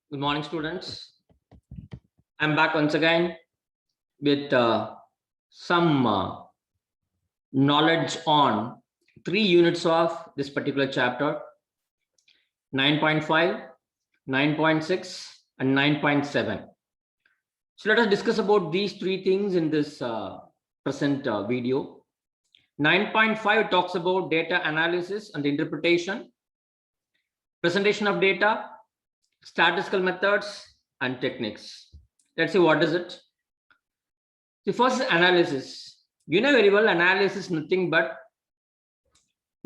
Good morning, students. I'm back once again with some knowledge on 3 units of this particular chapter 9.5, 9.6, and 9.7. So let us discuss about these three things in this present video. 9.5 talks about data analysis and interpretation, presentation of data, statistical methods, and techniques. Let's see what is it. The first is analysis. You know very well, analysis is nothing but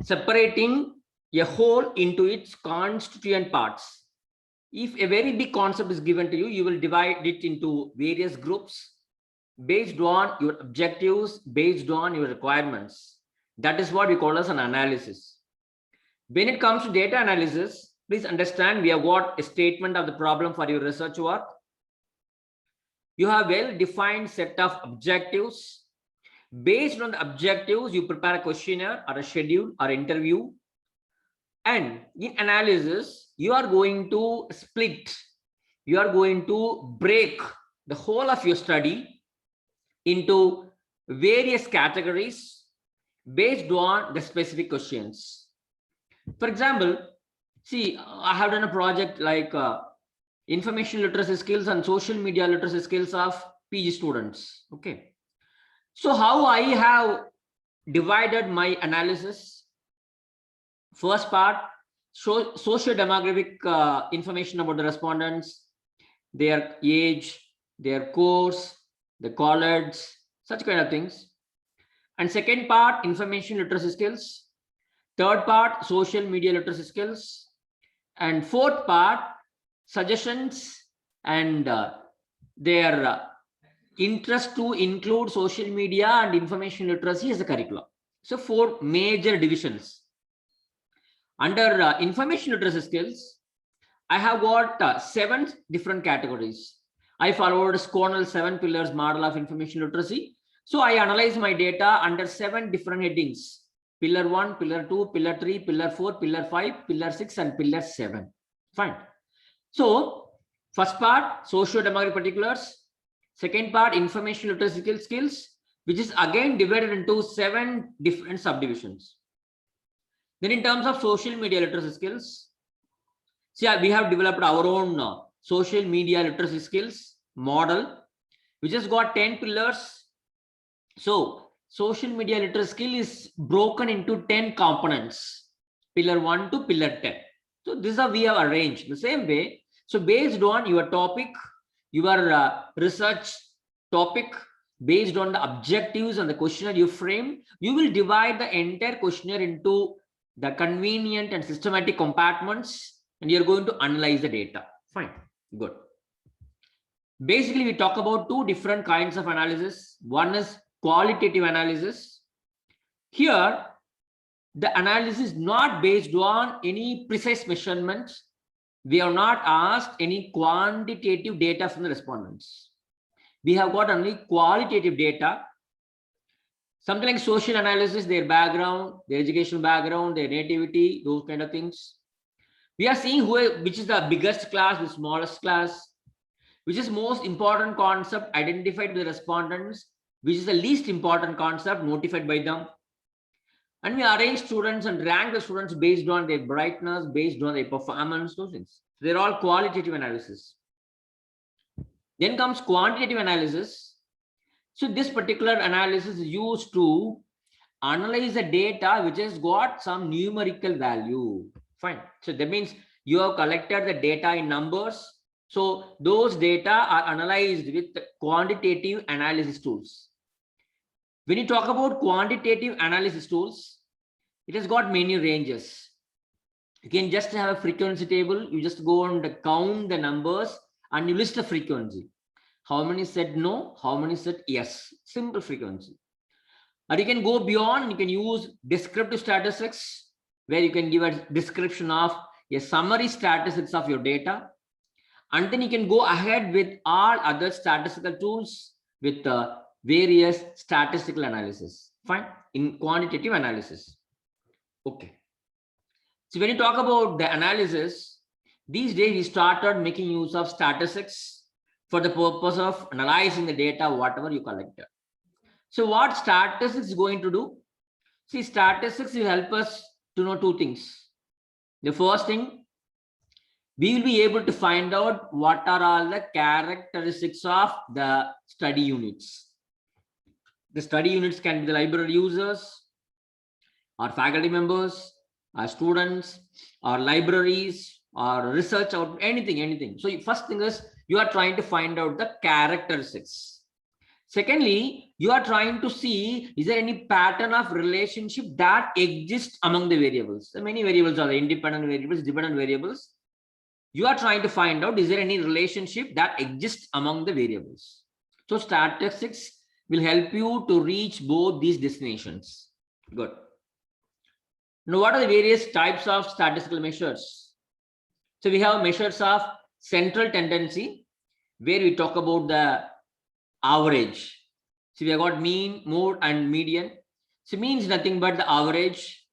separating a whole into its constituent parts. If a very big concept is given to you, you will divide it into various groups based on your objectives, based on your requirements. That is what we call as an analysis. When it comes to data analysis, please understand we have got a statement of the problem for your research work. You have well-defined set of objectives. Based on the objectives, you prepare a questionnaire or a schedule or interview. And in analysis, you are going to split, you are going to break the whole of your study into various categories based on the specific questions. For example, see, I have done a project like information literacy skills and social media literacy skills of PG students. Okay. So how I have divided my analysis: first part, socio-demographic information about the respondents, their age, their course, the college, such kind of things. And second part, information literacy skills. Third part, social media literacy skills. And fourth part, suggestions and their interest to include social media and information literacy as a curriculum. So 4 major divisions. Under information literacy skills, I have got 7 different categories. I followed Cornell 7 pillars model of information literacy. So I analyze my data under 7 different headings: pillar 1, pillar 2, pillar 3, pillar 4, pillar 5, pillar 6, and pillar 7. Fine. So first part, socio-demographic particulars. Second part, information literacy skills, which is again divided into 7 different subdivisions. Then in terms of social media literacy skills, see, we have developed our own social media literacy skills model, which has got 10 pillars. So social media literacy skill is broken into 10 components, pillar 1 to pillar 10. So this is how we have arranged the same way. So based on your topic, your research topic, based on the objectives and the questionnaire you frame, you will divide the entire questionnaire into the convenient and systematic compartments, and you're going to analyze the data. Fine, good. Basically, we talk about 2 different kinds of analysis. One is qualitative analysis. Here, the analysis is not based on any precise measurements. We have not asked any quantitative data from the respondents. We have got only qualitative data. Something like social analysis, their background, their educational background, their nativity, those kind of things. We are seeing which is the biggest class, the smallest class, which is most important concept identified by the respondents, which is the least important concept notified by them. And we arrange students and rank the students based on their brightness, based on their performance, those things. So they're all qualitative analysis. Then comes quantitative analysis. So this particular analysis is used to analyze the data which has got some numerical value. Fine. So that means you have collected the data in numbers. So those data are analyzed with quantitative analysis tools. When you talk about quantitative analysis tools, it has got many ranges. You can just have a frequency table. You just go and count the numbers and you list the frequency. How many said no? How many said yes? Simple frequency. Or you can go beyond. You can use descriptive statistics, where you can give a description of a summary statistics of your data. And then you can go ahead with all other statistical tools with various statistical analysis. Fine. In quantitative analysis. Okay. So when you talk about the analysis, These days we started making use of statistics for the purpose of analyzing the data, whatever you collected. So what statistics is going to do? See, statistics will help us to know two things. The first thing, we will be able to find out what are all the characteristics of the study units. The study units can be the library users, or faculty members, or students, or libraries, or research, or anything. So first thing is, you are trying to find out the characteristics. Secondly, you are trying to see, is there any pattern of relationship that exists among the variables? So many variables are independent variables, dependent variables. You are trying to find out, is there any relationship that exists among the variables? So statistics will help you to reach both these destinations. Good. Now, what are the various types of statistical measures? So we have measures of central tendency, where we talk about the average. So we have got mean, mode, and median. So mean is nothing but the average,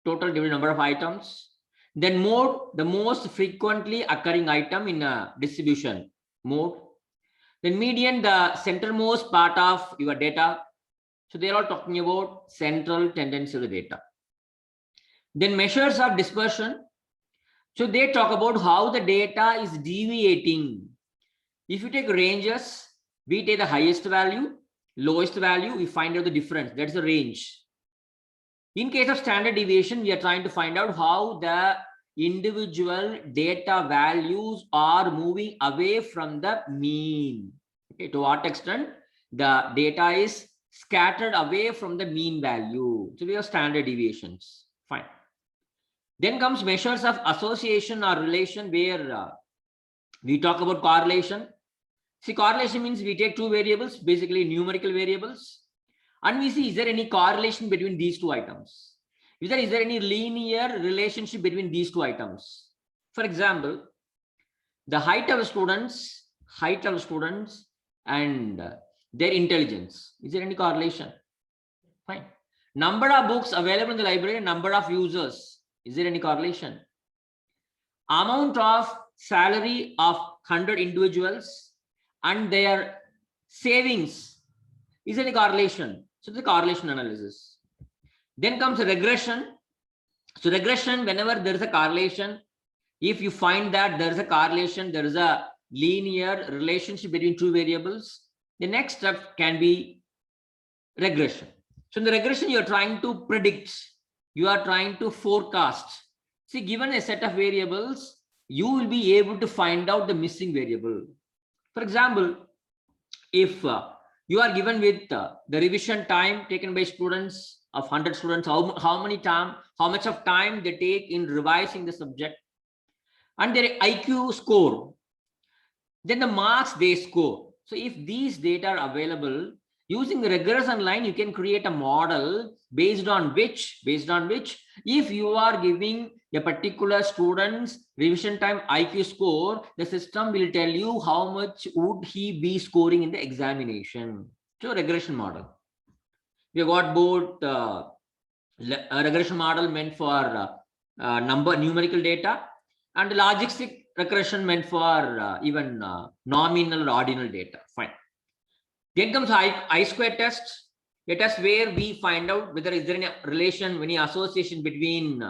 total divided number of items. Then mode, the most frequently occurring item in a distribution mode. Then median, the centermost part of your data. So they're all talking about central tendency of the data. Then measures of dispersion. So they talk about how the data is deviating. If you take ranges, we take the highest value, lowest value, we find out the difference. That's the range. In case of standard deviation, we are trying to find out how the individual data values are moving away from the mean. Okay, to what extent the data is scattered away from the mean value. So we have standard deviations. Fine. Then comes measures of association or relation, where we talk about correlation. See, correlation means we take two variables, basically numerical variables, and we see, is there any correlation between these two items? Is there any linear relationship between these two items? For example, the height of students and their intelligence. Is there any correlation? Fine. Number of books available in the library, number of users. Is there any correlation? Amount of salary of 100 individuals and their savings. Is there any correlation? So the correlation analysis. Then comes regression. So regression, whenever there is a correlation, if you find that there is a correlation, there is a linear relationship between two variables, the next step can be regression. So in the regression, you are trying to predict, you are trying to forecast. See, given a set of variables, you will be able to find out the missing variable. For example, if you are given with the revision time taken by students of 100 students, how much of time they take in revising the subject, and their IQ score, then the marks they score. So if these data are available, using the regression line, you can create a model based on which, if you are giving a particular student's revision time IQ score, the system will tell you how much would he be scoring in the examination. So regression model. We have got both a regression model meant for numerical data, and the logistic regression meant for even nominal or ordinal data. Fine. Then comes I-square test, a test where we find out whether is there any relation, any association between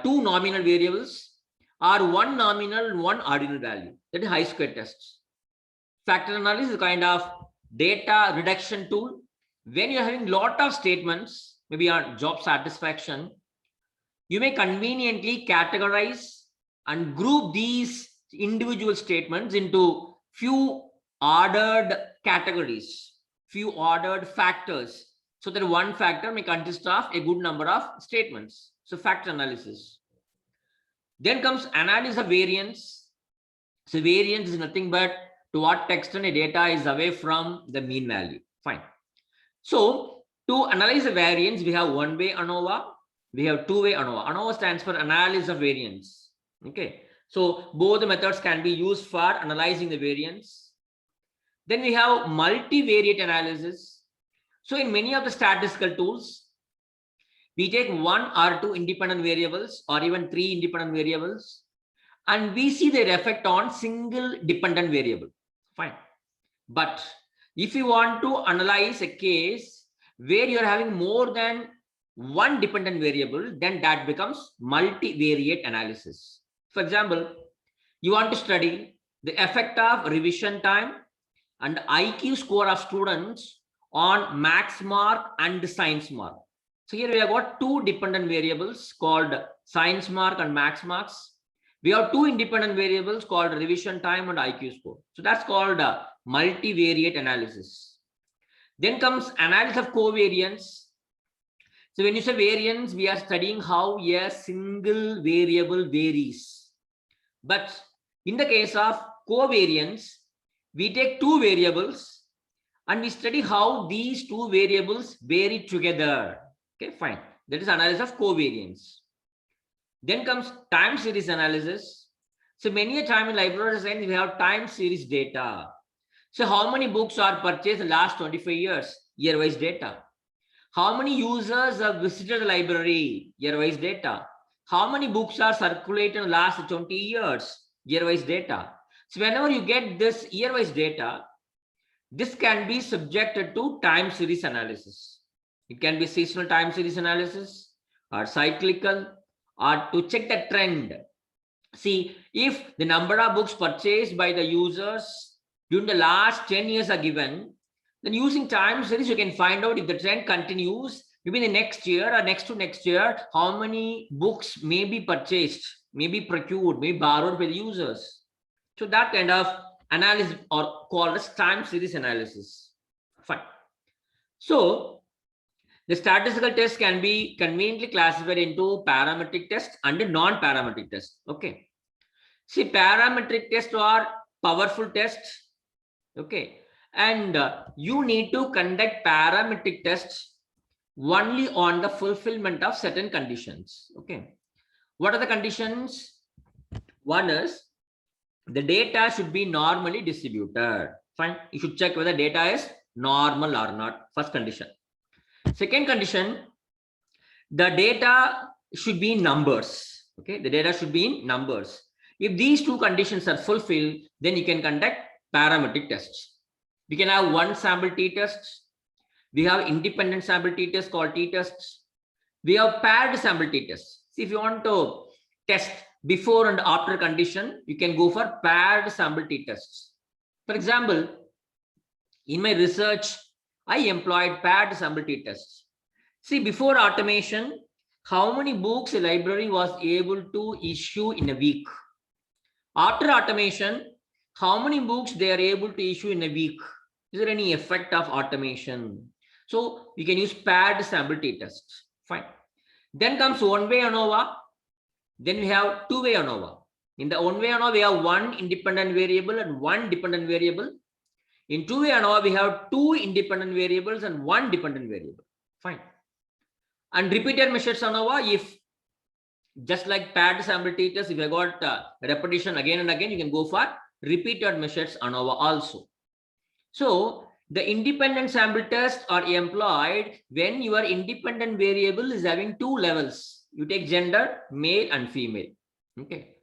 two nominal variables or one nominal and one ordinal value. That is I-square test. Factor analysis is a kind of data reduction tool. When you're having a lot of statements, maybe on job satisfaction, you may conveniently categorize and group these individual statements into few ordered categories, few ordered factors, so that one factor may consist of a good number of statements. So factor analysis. Then comes analysis of variance. So variance is nothing but to what extent a data is away from the mean value. Fine. So to analyze the variance, we have one-way ANOVA, we have two-way ANOVA. ANOVA stands for analysis of variance. Okay. So both the methods can be used for analyzing the variance. Then we have multivariate analysis. So in many of the statistical tools, we take one or two independent variables or even three independent variables, and we see their effect on single dependent variable. Fine. But if you want to analyze a case where you're having more than one dependent variable, then that becomes multivariate analysis. For example, you want to study the effect of revision time and IQ score of students on max mark and science mark. So here we have got two dependent variables called science mark and max marks. We have two independent variables called revision time and IQ score. So that's called multivariate analysis. Then comes analysis of covariance. So when you say variance, we are studying how a single variable varies. But in the case of covariance, we take two variables and we study how these two variables vary together. Okay, fine. That is analysis of covariance. Then comes time series analysis. So many a time in library science, we have time series data. So how many books are purchased in the last 25 years? Year-wise data. How many users have visited the library? Year-wise data. How many books are circulated in the last 20 years? Year-wise data. So whenever you get this year-wise data, this can be subjected to time series analysis. It can be seasonal time series analysis or cyclical, or to check the trend. See, if the number of books purchased by the users during the last 10 years are given, then using time series, you can find out if the trend continues, maybe the next year or next to next year, how many books may be purchased, may be procured, may be borrowed by the users. So that kind of analysis or called as time series analysis. Fine. So the statistical test can be conveniently classified into parametric test and non-parametric test. Okay. See, parametric tests are powerful tests. Okay. And you need to conduct parametric tests only on the fulfillment of certain conditions. Okay. What are the conditions? One is the data should be normally distributed. Fine. You should check whether data is normal or not. First condition. Second condition, the data should be in numbers. Okay, the data should be in numbers. If these two conditions are fulfilled, then you can conduct parametric tests. We can have one sample t-tests. We have independent sample t-tests called t-tests. We have paired sample t-tests. See, if you want to test before and after condition, you can go for paired sample t-tests. For example, in my research, I employed paired sample t-tests. See, before automation, how many books a library was able to issue in a week? After automation, how many books they are able to issue in a week? Is there any effect of automation? So we can use paired sample t-tests. Fine. Then comes one-way ANOVA. Then we have two-way ANOVA. In the one-way ANOVA, we have one independent variable and one dependent variable. In two-way ANOVA, we have two independent variables and one dependent variable. Fine. And repeated methods ANOVA, if just like paired sample t-test, if you got repetition again and again, you can go for repeated methods ANOVA also. So the independent sample tests are employed when your independent variable is having two levels. You take gender, male and female. Okay.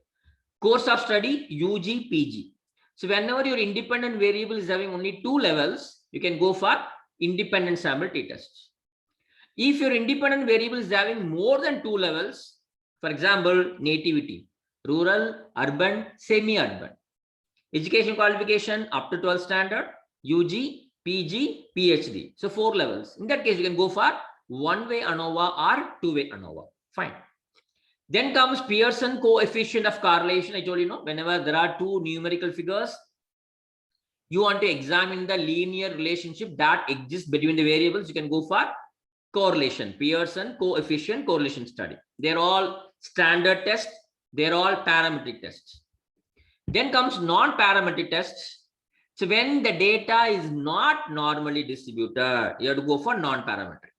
Course of study, UG, PG. So whenever your independent variable is having only two levels, you can go for independent sample t-tests. If your independent variable is having more than two levels, for example, nativity, rural, urban, semi-urban, education qualification up to 12th standard, UG, PG, PhD. So 4 levels. In that case, you can go for one-way ANOVA or two-way ANOVA. Fine. Then comes Pearson coefficient of correlation. I told you, whenever there are two numerical figures, you want to examine the linear relationship that exists between the variables, you can go for correlation, Pearson coefficient correlation study. They're all standard tests. They're all parametric tests. Then comes non-parametric tests. So when the data is not normally distributed, you have to go for non-parametric.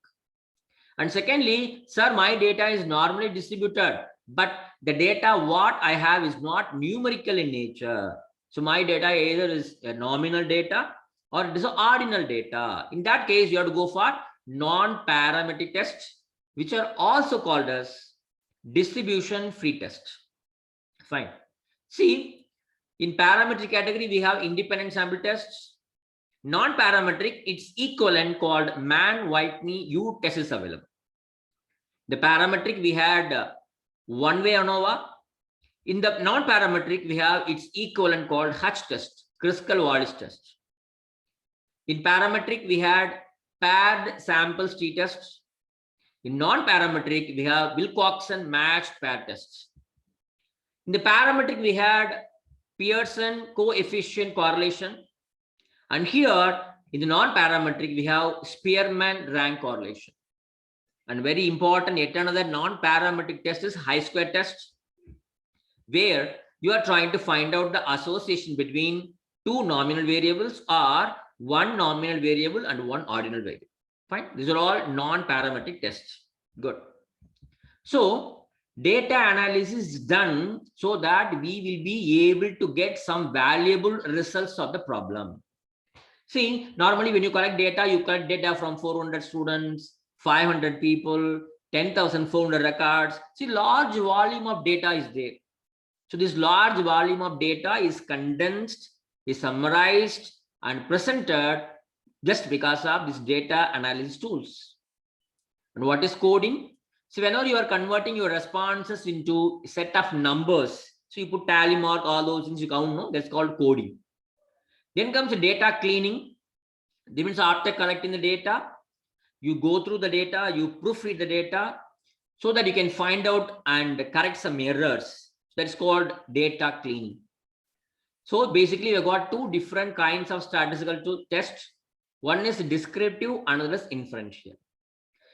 And secondly, sir, my data is normally distributed, but the data what I have is not numerical in nature. So my data either is a nominal data or it is ordinal data. In that case, you have to go for non-parametric tests, which are also called as distribution free test. Fine. See, in parametric category, we have independent sample tests. Non-parametric, its equivalent called Mann-Whitney U test is available. The parametric, we had one-way ANOVA. In the non-parametric, we have its equivalent called Hutch test, Kruskal-Wallis test. In parametric, we had paired samples t-tests. In non-parametric, we have Wilcoxon matched pair tests. In the parametric, we had Pearson coefficient correlation. And here, in the non-parametric, we have Spearman rank correlation. And very important, yet another non-parametric test is chi-square test, where you are trying to find out the association between two nominal variables or one nominal variable and one ordinal variable. Fine. These are all non-parametric tests. Good. So data analysis is done so that we will be able to get some valuable results of the problem. See, normally when you collect data, you collect data from 400 students, 500 people, 10,400 records. See, large volume of data is there. So this large volume of data is condensed, is summarized and presented just because of this data analysis tools. And what is coding? So whenever you are converting your responses into a set of numbers, so you put tally mark, all those things you count, no? That's called coding. Then comes the data cleaning. That means after collecting the data, you go through the data, you proofread the data so that you can find out and correct some errors. That's called data cleaning. So basically, we've got two different kinds of statistical tests. One is descriptive, another is inferential.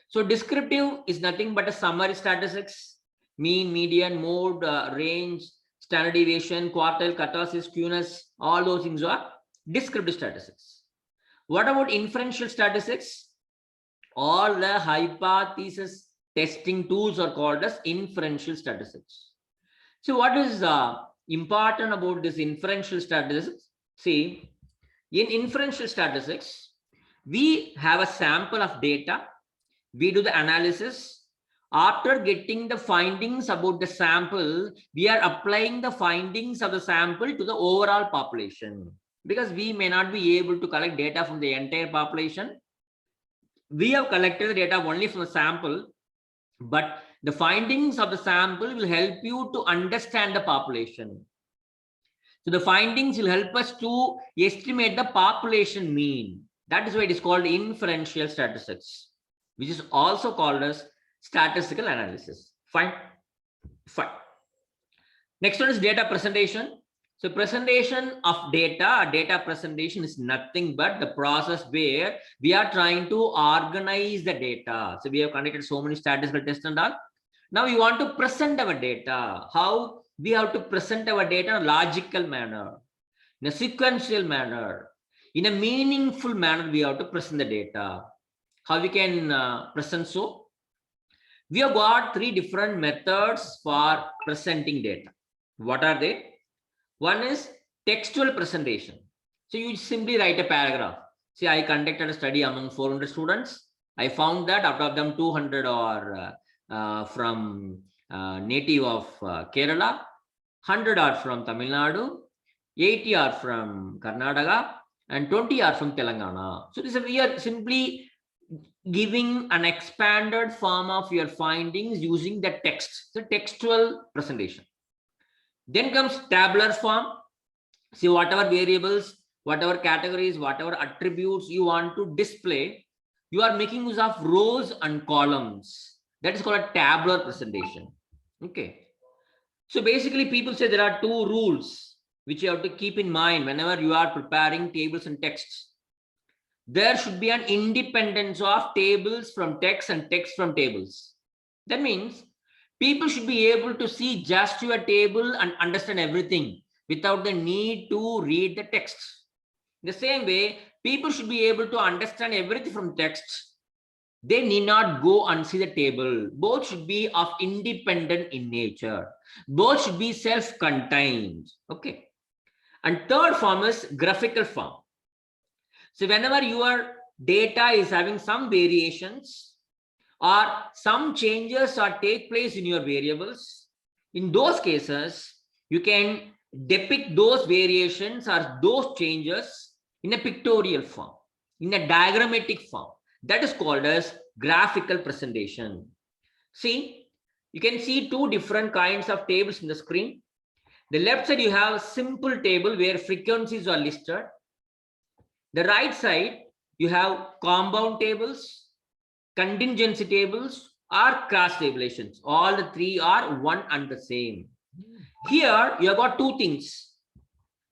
So descriptive is nothing but a summary statistics, mean, median, mode, range, standard deviation, quartile, kurtosis, skewness, all those things are descriptive statistics. What about inferential statistics? All the hypothesis testing tools are called as inferential statistics. So what is important about this inferential statistics? See, in inferential statistics, we have a sample of data. We do the analysis. After getting the findings about the sample, we are applying the findings of the sample to the overall population. Because we may not be able to collect data from the entire population. We have collected the data only from the sample, but the findings of the sample will help you to understand the population. So the findings will help us to estimate the population mean. That is why it is called inferential statistics, which is also called as statistical analysis. Fine. Fine. Next one is data presentation. So presentation of data presentation is nothing but the process where we are trying to organize the data. So we have conducted so many statistical tests and all. Now we want to present our data. How we have to present our data in a logical manner, in a sequential manner, in a meaningful manner. We have to present the data. How we can present so? We have got three different methods for presenting data. What are they? One is textual presentation. So you simply write a paragraph. See, I conducted a study among 400 students. I found that out of them 200 are from native of Kerala, 100 are from Tamil Nadu, 80 are from Karnataka, and 20 are from Telangana. So this is, we are simply giving an expanded form of your findings using the text, the textual presentation. Then comes tabular form. See, whatever variables, whatever categories, whatever attributes you want to display, you are making use of rows and columns. That is called a tabular presentation. Okay. So basically, people say there are two rules which you have to keep in mind whenever you are preparing tables and texts. There should be an independence of tables from text and text from tables. That means people should be able to see just your table and understand everything without the need to read the text. In the same way, people should be able to understand everything from text. They need not go and see the table. Both should be of independent in nature. Both should be self-contained. Okay. And third form is graphical form. So whenever your data is having some variations or some changes or take place in your variables, in those cases, you can depict those variations or those changes in a pictorial form, in a diagrammatic form. That is called as graphical presentation. See, you can see two different kinds of tables in the screen. The left side, you have a simple table where frequencies are listed. The right side, you have compound tables, contingency tables, or cross tabulations. All the three are one and the same. Here, you have got two things,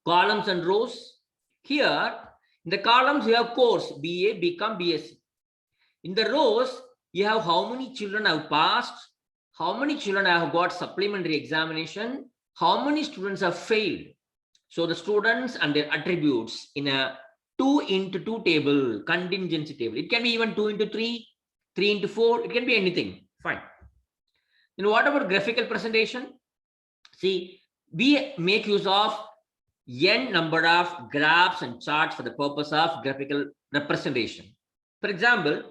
columns and rows. Here, in the columns, you have course, BA, BCom, BSc. In the rows, you have how many children have passed, how many children have got supplementary examination, how many students have failed. So the students and their attributes in a 2 into 2 table, contingency table. It can be even 2 into 3, 3 into 4. It can be anything. Fine. Then what about graphical presentation? See, we make use of n number of graphs and charts for the purpose of graphical representation. For example,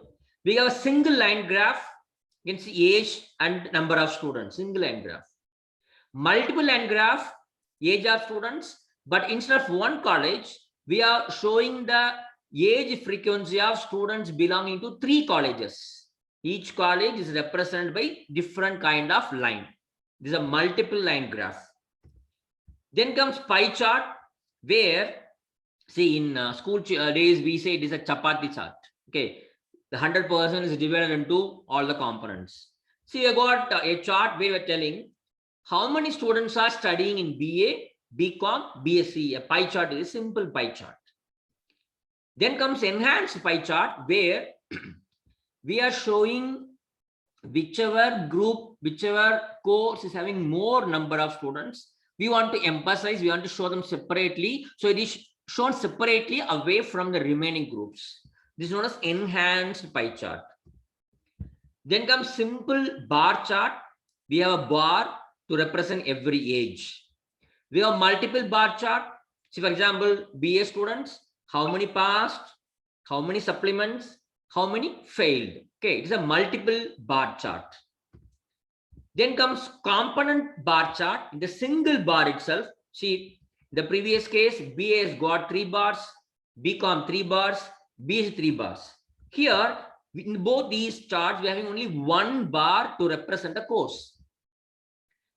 we have a single line graph. You can see age and number of students, single line graph. Multiple line graph, age of students, but instead of one college, we are showing the age frequency of students belonging to 3 colleges. Each college is represented by different kind of line. This is a multiple line graph. Then comes pie chart, where, see, in school days, we say it is a chapati chart. Okay, the 100% is divided into all the components. See, I got a chart where we're telling how many students are studying in BA, BCom, BSc. A pie chart is a simple pie chart. Then comes enhanced pie chart, where we are showing whichever group, whichever course is having more number of students. We want to emphasize, we want to show them separately. So it is shown separately away from the remaining groups. This is known as enhanced pie chart. Then comes simple bar chart. We have a bar to represent every age. We have multiple bar chart. See, for example, BA students, how many passed, how many supplements, how many failed. Okay, it is a multiple bar chart. Then comes component bar chart. In the single bar itself, see, the previous case, BA has got 3 bars, BCom 3 bars, BSc 3 bars. Here, in both these charts, we are having only 1 bar to represent a course.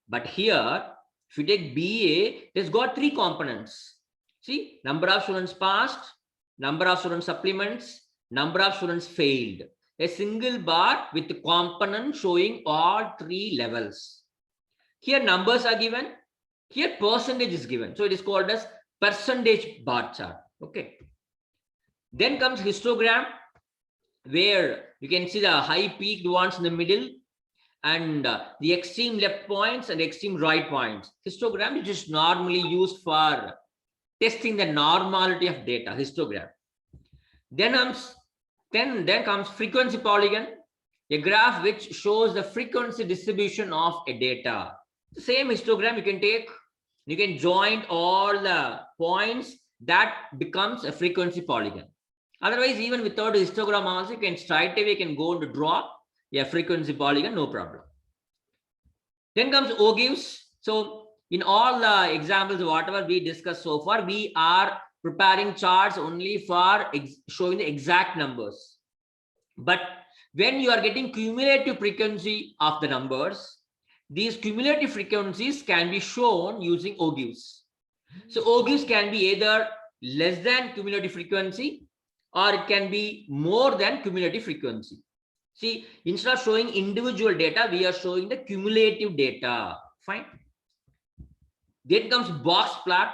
But here, if you take BA, it has got 3 components. See, number of students passed, number of student supplements, number of students failed. A single bar with the component showing all 3 levels. Here numbers are given. Here percentage is given. So it is called as percentage bar chart. Okay. Then comes histogram, where you can see the high peaked ones in the middle and the extreme left points and extreme right points. Histogram, which is normally used for testing the normality of data, histogram. Then comes frequency polygon, a graph which shows the frequency distribution of a data. The same histogram you can take, you can join all the points, that becomes a frequency polygon. Otherwise, even without a histogram also, you can straight away go and draw a frequency polygon, no problem. Then comes ogives. So in all the examples, whatever we discussed so far, we are preparing charts only for showing the exact numbers. But when you are getting cumulative frequency of the numbers, these cumulative frequencies can be shown using ogives. So ogives can be either less than cumulative frequency or it can be more than cumulative frequency. See, instead of showing individual data, we are showing the cumulative data. Fine. Then comes box plot.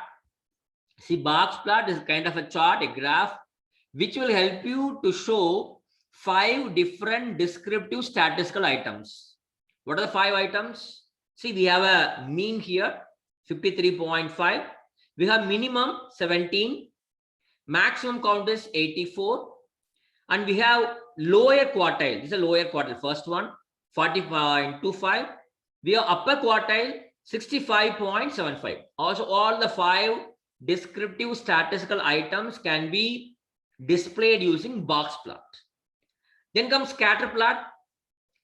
See, box plot is kind of a chart, a graph, which will help you to show 5 different descriptive statistical items. What are the 5 items? See, we have a mean here, 53.5. We have minimum 17. Maximum count is 84. And we have lower quartile. This is a lower quartile. First one, 40.25. We have upper quartile, 65.75. Also, all the 5 descriptive statistical items can be displayed using box plot. Then comes scatter plot.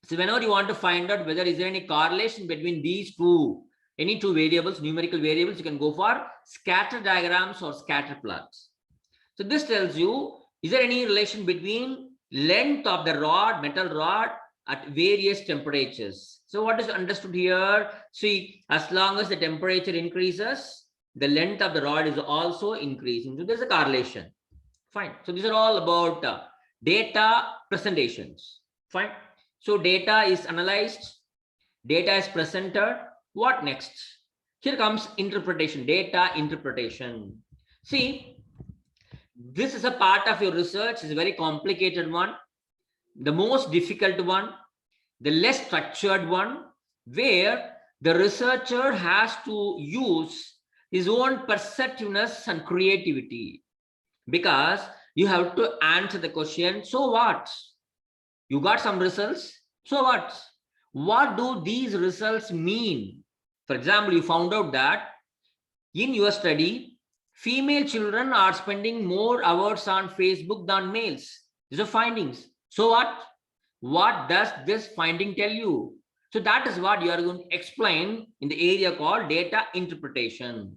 So whenever you want to find out whether is there any correlation between these 2 Any two variables, numerical variables, you can go for scatter diagrams or scatter plots. So this tells you, is there any relation between length of the rod, metal rod at various temperatures? So what is understood here? See, as long as the temperature increases, the length of the rod is also increasing. So there's a correlation. Fine. So these are all about data presentations. Fine. So data is analyzed, data is presented. What next? Here comes interpretation, data interpretation. See, this is a part of your research. It's a very complicated one, the most difficult one, the less structured one, where the researcher has to use his own perceptiveness and creativity, because you have to answer the question, so what? You got some results, so what do these results mean? For example, you found out that in your study, female children are spending more hours on Facebook than males. These are findings. So what does this finding tell you? So that is what you are going to explain in the area called data interpretation.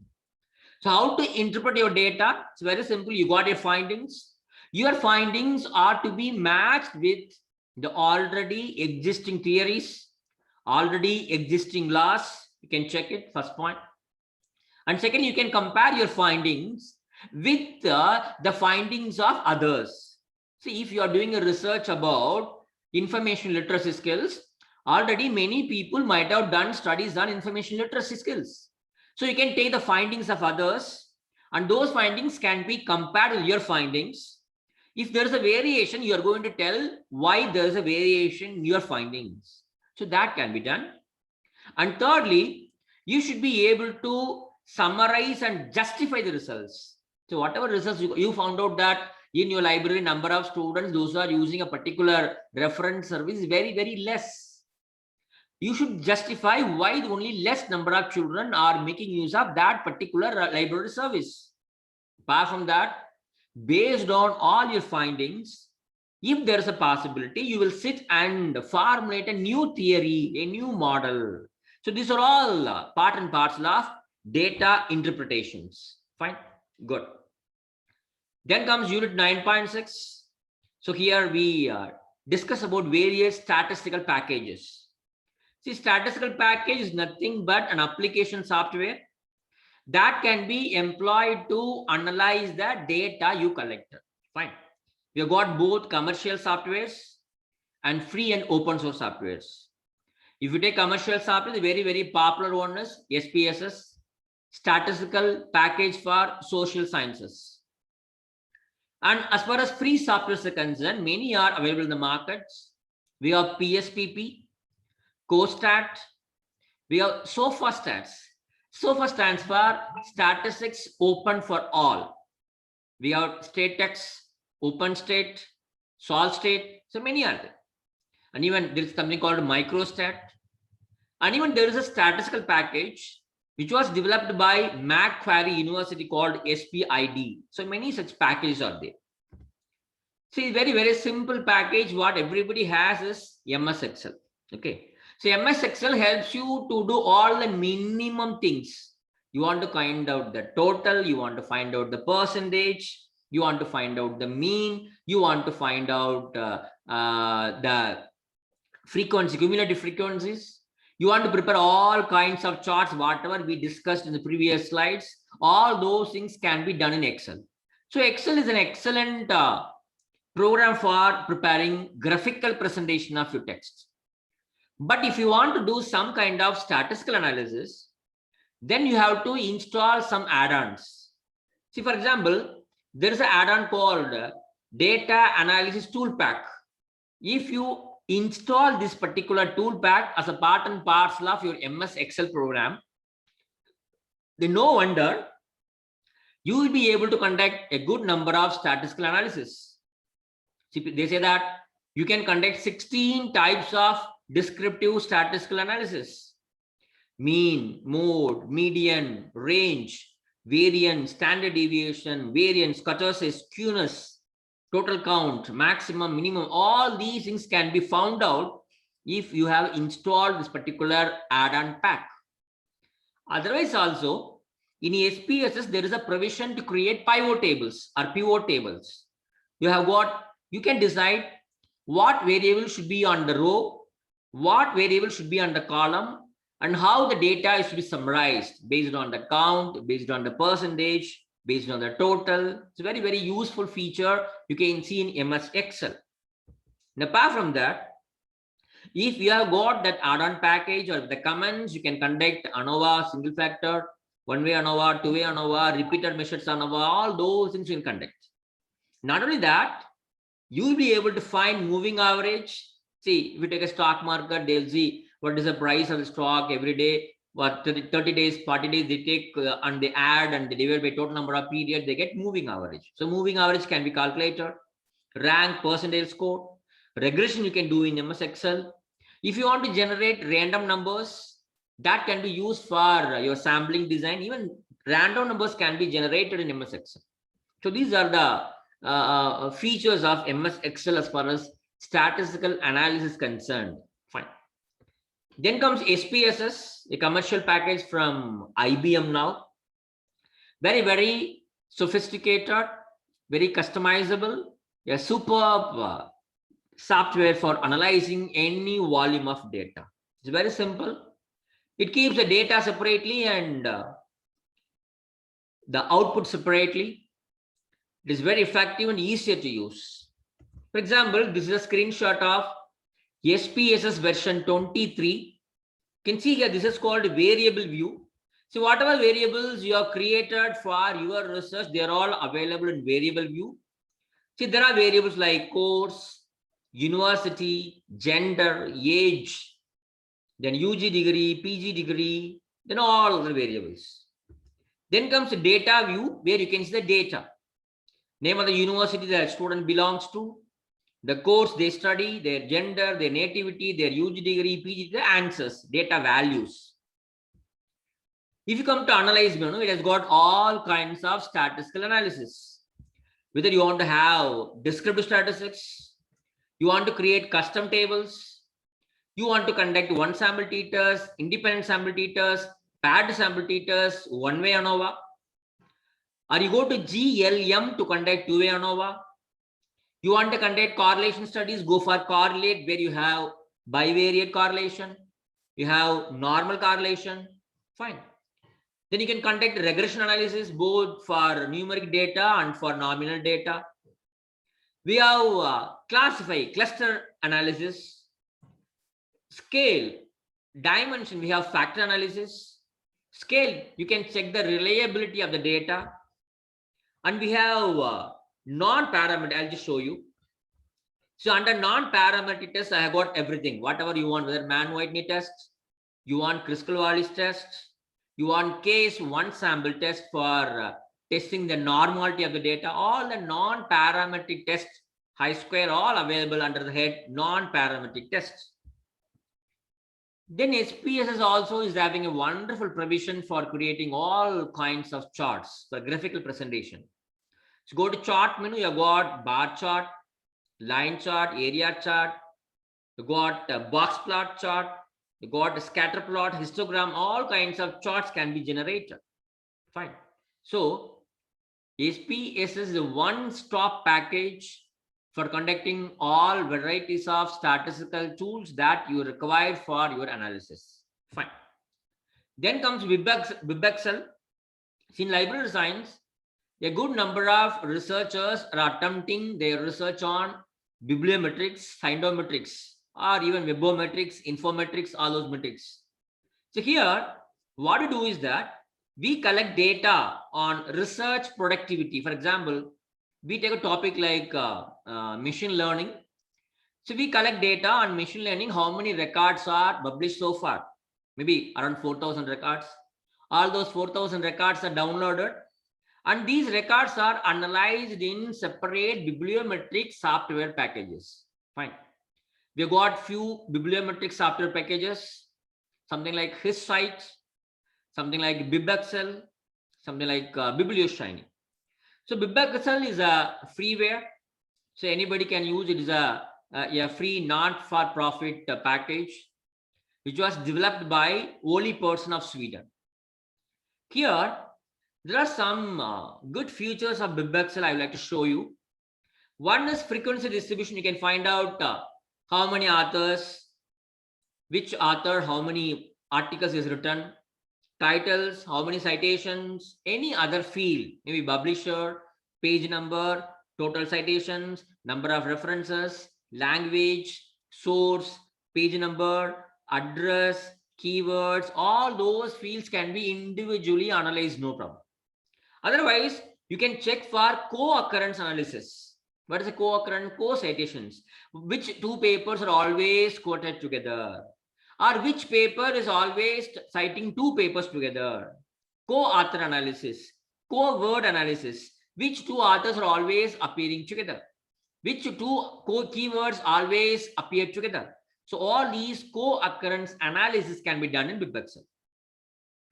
So how to interpret your data? It's very simple. You got your findings. Your findings are to be matched with the already existing theories, already existing laws. You can check it, first point. And second, you can compare your findings with the findings of others. See, if you are doing a research about information literacy skills, already many people might have done studies on information literacy skills. So you can take the findings of others, and those findings can be compared with your findings. If there is a variation, you are going to tell why there is a variation in your findings. So that can be done. And thirdly, you should be able to summarize and justify the results. So whatever results you found out that in your library, number of students, those who are using a particular reference service is very, very less. You should justify why only less number of children are making use of that particular library service. Apart from that, based on all your findings, if there is a possibility, you will sit and formulate a new theory, a new model. So these are all part and parcel of data interpretations. Fine, good. Then comes unit 9.6. So here we discuss about various statistical packages. See, statistical package is nothing but an application software that can be employed to analyze the data you collected. Fine. We have got both commercial softwares and free and open source softwares. If you take commercial software, the very, very popular one is SPSS, Statistical Package for Social Sciences. And as far as free software is concerned, many are available in the markets. We have PSPP, CoStat, we have SOPHAStats. SOPHA stands for Statistics Open for All. We have StateX, OpenState, SolveState, so many are there. And even there is something called MicroStat. And even there is a statistical package which was developed by Macquarie University called SPID. So many such packages are there. See, very, very simple package. What everybody has is MS Excel. Okay. So MS Excel helps you to do all the minimum things. You want to find out the total, you want to find out the percentage, you want to find out the mean, you want to find out the frequency, cumulative frequencies. You want to prepare all kinds of charts, whatever we discussed in the previous slides. All those things can be done in Excel. So Excel is an excellent program for preparing graphical presentation of your text. But if you want to do some kind of statistical analysis, then you have to install some add-ons. See, for example, there is an add-on called Data Analysis Tool Pack. If you install this particular tool pack as a part and parcel of your MS Excel program, then no wonder you will be able to conduct a good number of statistical analysis. See, they say that you can conduct 16 types of descriptive statistical analysis: mean, mode, median, range, variance, standard deviation, variance, kurtosis, skewness, total count, maximum, minimum. All these things can be found out if you have installed this particular add-on pack. Otherwise also, in SPSS, there is a provision to create pivot tables or pivot tables. You can decide what variable should be on the row, what variable should be on the column, and how the data is to be summarized based on the count, based on the percentage, based on the total. It's a very, very useful feature you can see in MS Excel. And apart from that, if you have got that add-on package or the comments, you can conduct ANOVA, single factor, one-way ANOVA, two-way ANOVA, repeated measures ANOVA, all those things you can conduct. Not only that, you will be able to find moving average. See, if you take a stock market, they'll see what is the price of the stock every day, what 30 days, 40 days they take and they add and they divide by total number of periods, they get moving average. So moving average can be calculated. Rank, percentage score, regression you can do in MS Excel. If you want to generate random numbers, that can be used for your sampling design. Even random numbers can be generated in MS Excel. So these are the features of MS Excel as far as statistical analysis is concerned. Fine. Then comes SPSS, a commercial package from IBM now. Very, very sophisticated, very customizable, a superb software for analyzing any volume of data. It's very simple. It keeps the data separately and the output separately. It is very effective and easier to use. For example, this is a screenshot of SPSS version 23. You can see here, this is called variable view. So whatever variables you have created for your research, they are all available in variable view. See, there are variables like course, university, gender, age, then UG degree, PG degree, then all the variables. Then comes the data view, where you can see the data. Name of the university that student belongs to, the course they study, their gender, their nativity, their UG degree, PG, the answers, data values. If you come to analyze menu, it has got all kinds of statistical analysis. Whether you want to have descriptive statistics, you want to create custom tables, you want to conduct one sample t-test, independent sample t-test, paired sample t-test, one-way ANOVA, or you go to GLM to conduct two-way ANOVA. You want to conduct correlation studies, go for correlate, where you have bivariate correlation, you have normal correlation, fine. Then you can conduct regression analysis both for numeric data and for nominal data. We have classify, cluster analysis, scale, dimension, we have factor analysis, scale, you can check the reliability of the data. And we have non-parametric, I'll just show you. So under non-parametric test, I have got everything, whatever you want, whether Mann-Whitney test, you want Kruskal-Wallis test, you want case one sample test for testing the normality of the data, all the non-parametric tests, chi-square, all available under the head non-parametric tests. Then SPSS also is having a wonderful provision for creating all kinds of charts for graphical presentation. So go to chart menu, you got bar chart, line chart, area chart, you got a box plot chart, you got a scatter plot, histogram, all kinds of charts can be generated. Fine. So SPSS is a one-stop package for conducting all varieties of statistical tools that you require for your analysis. Fine. Then comes WebExcel. In library science, a good number of researchers are attempting their research on bibliometrics, scientometrics, or even webometrics, infometrics, all those metrics. So here, what we do is that we collect data on research productivity. For example, we take a topic like machine learning. So we collect data on machine learning, how many records are published so far, maybe around 4,000 records. All those 4,000 records are downloaded, and these records are analyzed in separate bibliometric software packages. Fine. We got few bibliometric software packages, something like HisSite, something like BibExcel, something like BiblioShiny. So BibExcel is a freeware, so anybody can use it. Is a free not-for-profit package, which was developed by Ole Persson of Sweden. Here, there are some good features of BibExcel I would like to show you. One is frequency distribution. You can find out how many authors, which author, how many articles is written, titles, how many citations, any other field, maybe publisher, page number, total citations, number of references, language, source, page number, address, keywords, all those fields can be individually analyzed, no problem. Otherwise, you can check for co-occurrence analysis. What is a co-occurrence? Co-citations. Which two papers are always quoted together? Or which paper is always citing two papers together? Co-author analysis, co-word analysis. Which two authors are always appearing together? Which two keywords always appear together? So all these co-occurrence analysis can be done in BibExcel.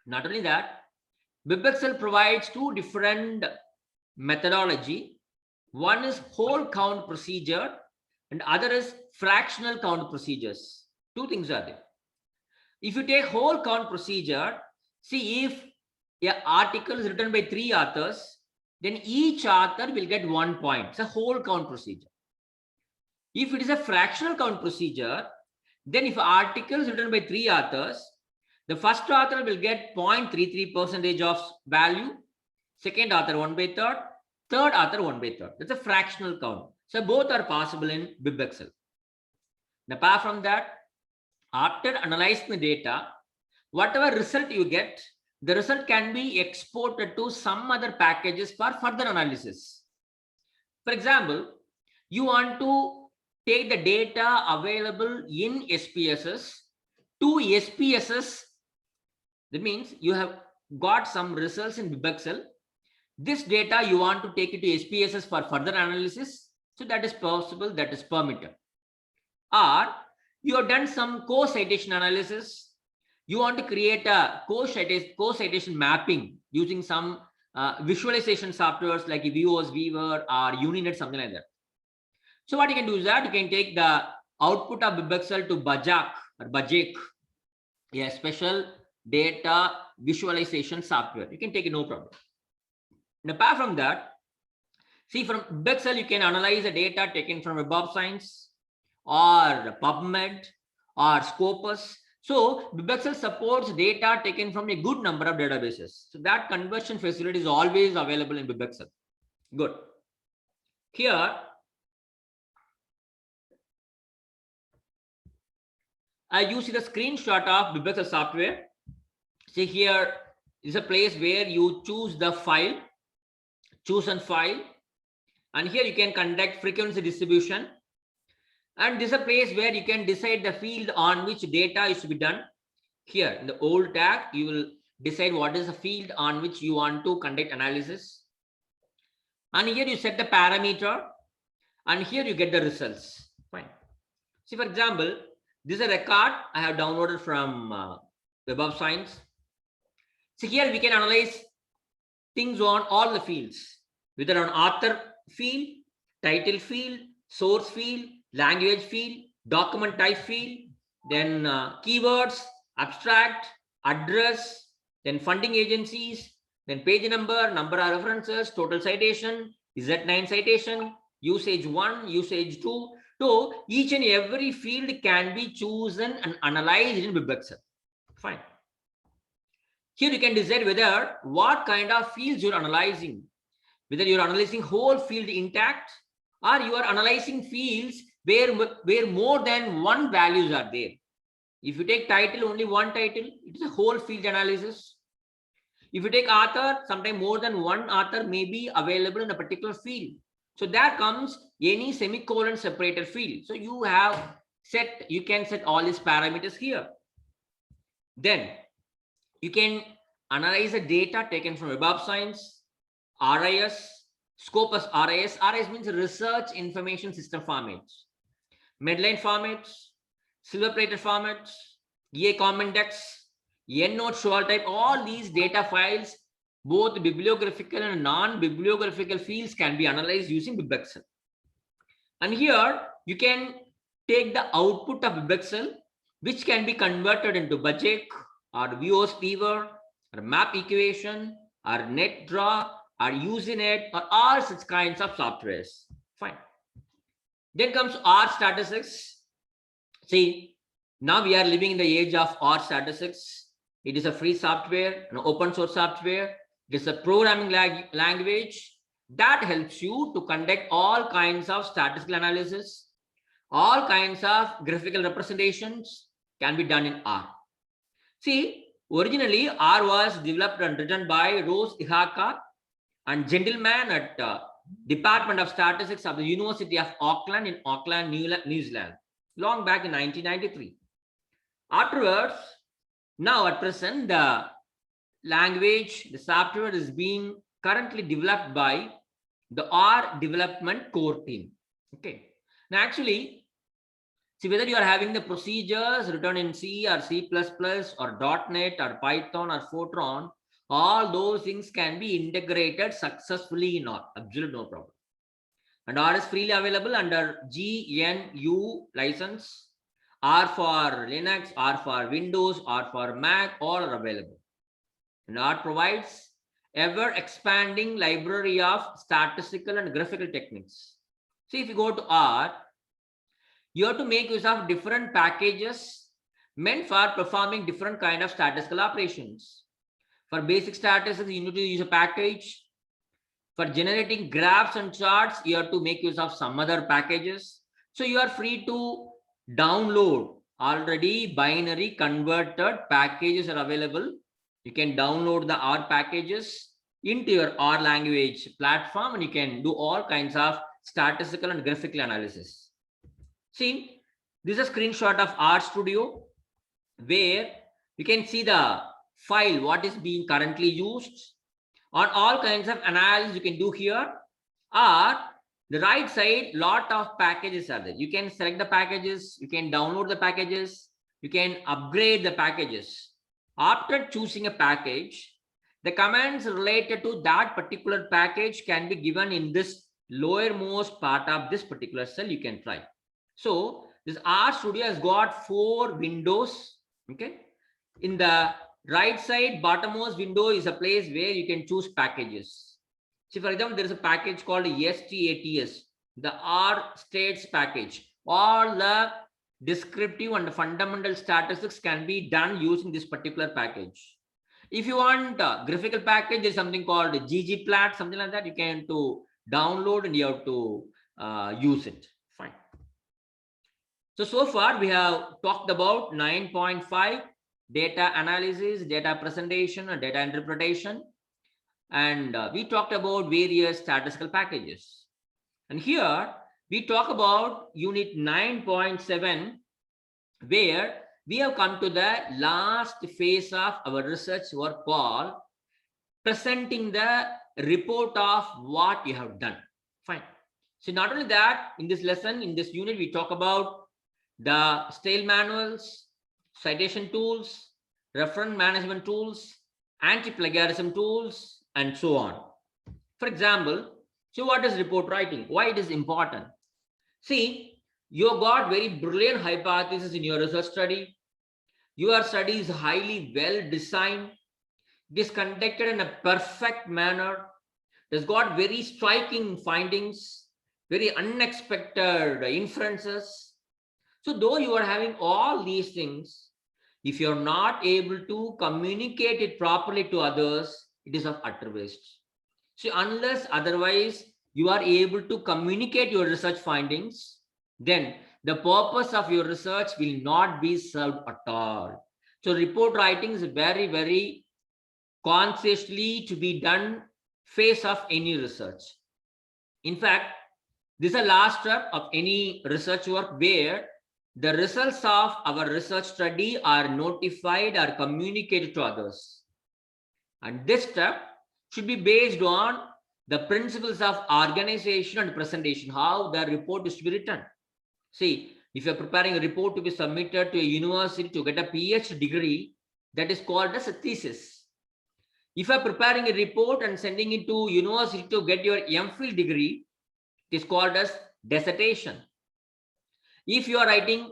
Not only that, BibExcel provides two different methodology. One is whole count procedure and other is fractional count procedures. Two things are there. If you take whole count procedure, see if an article is written by 3 authors, then each author will get 1 point. It's a whole count procedure. If it is a fractional count procedure, then if an article is written by 3 authors, the first author will get 0.33% of value, second author 1/3, third author 1/3. That's a fractional count. So both are possible in BibExcel. And apart from that, after analyzing the data, whatever result you get, the result can be exported to some other packages for further analysis. For example, you want to take the data available in SPSS to SPSS. That means you have got some results in BibExcel. This data you want to take it to SPSS for further analysis. So that is possible, that is permitted. Or you have done some co-citation analysis. You want to create a co-citation mapping using some visualization softwares like Viewers Weaver or Uninet, something like that. So what you can do is that you can take the output of BibExcel to Bajak or Bajek, a special data visualization software. You can take it, no problem. And apart from that, see, from BibExcel you can analyze the data taken from Web of Science or PubMed or Scopus. So BibExcel supports data taken from a good number of databases. So that conversion facility is always available in BibExcel. Good. Here, you see the screenshot of BibExcel software. See, here is a place where you choose the file, choose and file, and here you can conduct frequency distribution. And this is a place where you can decide the field on which data is to be done. Here in the old tag, you will decide what is the field on which you want to conduct analysis. And here you set the parameter, and here you get the results. Fine. See, for example, this is a record I have downloaded from Web of Science. So here we can analyze things on all the fields, whether on author field, title field, source field, language field, document type field, then keywords, abstract, address, then funding agencies, then page number, number of references, total citation, Z9 citation, usage 1, usage 2. So each and every field can be chosen and analyzed in BibExcel. Fine. Here you can decide whether what kind of fields you're analyzing, whether you're analyzing whole field intact or you are analyzing fields where more than one values are there. If you take title, only one title, it is a whole field analysis. If you take author, sometimes more than one author may be available in a particular field. So there comes any semicolon separated field. So you can set all these parameters here. Then you can analyze the data taken from Web of Science, RIS, Scopus RIS. RIS means Research Information System formats, Medline formats, silver-plated formats, EA Commendex, EndNote show type. All these data files, both bibliographical and non-bibliographical fields, can be analyzed using BibExcel. And here you can take the output of BibExcel, which can be converted into Bajek or Viewers Weaver or map equation, or NetDraw, or Usenet, or all such kinds of softwares. Fine. Then comes R statistics. See, now we are living in the age of R statistics. It is a free software, an open source software. It is a programming language that helps you to conduct all kinds of statistical analysis. All kinds of graphical representations can be done in R. See, originally R was developed and written by Rose Ihaka and gentleman at Department of Statistics of the University of Auckland in Auckland, New Zealand, long back in 1993. Afterwards, now at present, the language, the software is being currently developed by the R development core team. Okay. Now, actually, see, whether you are having the procedures written in C or C++ or .NET or Python or Fortran, all those things can be integrated successfully in R. Absolutely no problem. And R is freely available under GNU license. R for Linux, R for Windows, R for Mac, all are available. And R provides ever expanding library of statistical and graphical techniques. See, if you go to R, you have to make use of different packages meant for performing different kind of statistical operations. For basic statistics, you need to use a package. For generating graphs and charts, you have to make use of some other packages. So you are free to download already binary converted packages are available. You can download the R packages into your R language platform and you can do all kinds of statistical and graphical analysis. See, this is a screenshot of RStudio where you can see the file, what is being currently used. On all kinds of analysis you can do here. Or the right side, lot of packages are there. You can select the packages, you can download the packages, you can upgrade the packages. After choosing a package, the commands related to that particular package can be given in this lowermost part of this particular cell. You can try. So this RStudio has got 4 windows. Okay. In the right side, bottommost window is a place where you can choose packages. See, for example, there is a package called STATS, the R states package. All the descriptive and fundamental statistics can be done using this particular package. If you want a graphical package, there's something called ggplot, something like that. You can to download and you have to use it. Fine. So far we have talked about 9.5. data analysis, data presentation, and data interpretation. And we talked about various statistical packages. And here we talk about unit 9.7, where we have come to the last phase of our research work called presenting the report of what you have done. Fine. So not only that, in this lesson, in this unit, we talk about the style manuals, citation tools, reference management tools, anti-plagiarism tools, and so on. For example, so what is report writing? Why it is important? See, you have got very brilliant hypothesis in your research study. Your study is highly well designed. It is conducted in a perfect manner. It has got very striking findings, very unexpected inferences. So though you are having all these things, if you're not able to communicate it properly to others, it is of utter waste. So unless otherwise you are able to communicate your research findings, then the purpose of your research will not be served at all. So report writing is very, very consciously to be done phase of any research. In fact, this is the last step of any research work where the results of our research study are notified or communicated to others. And this step should be based on the principles of organization and presentation, how the report is to be written. See, if you're preparing a report to be submitted to a university to get a PhD degree, that is called as a thesis. If you're preparing a report and sending it to university to get your MPhil degree, it is called as dissertation. If you are writing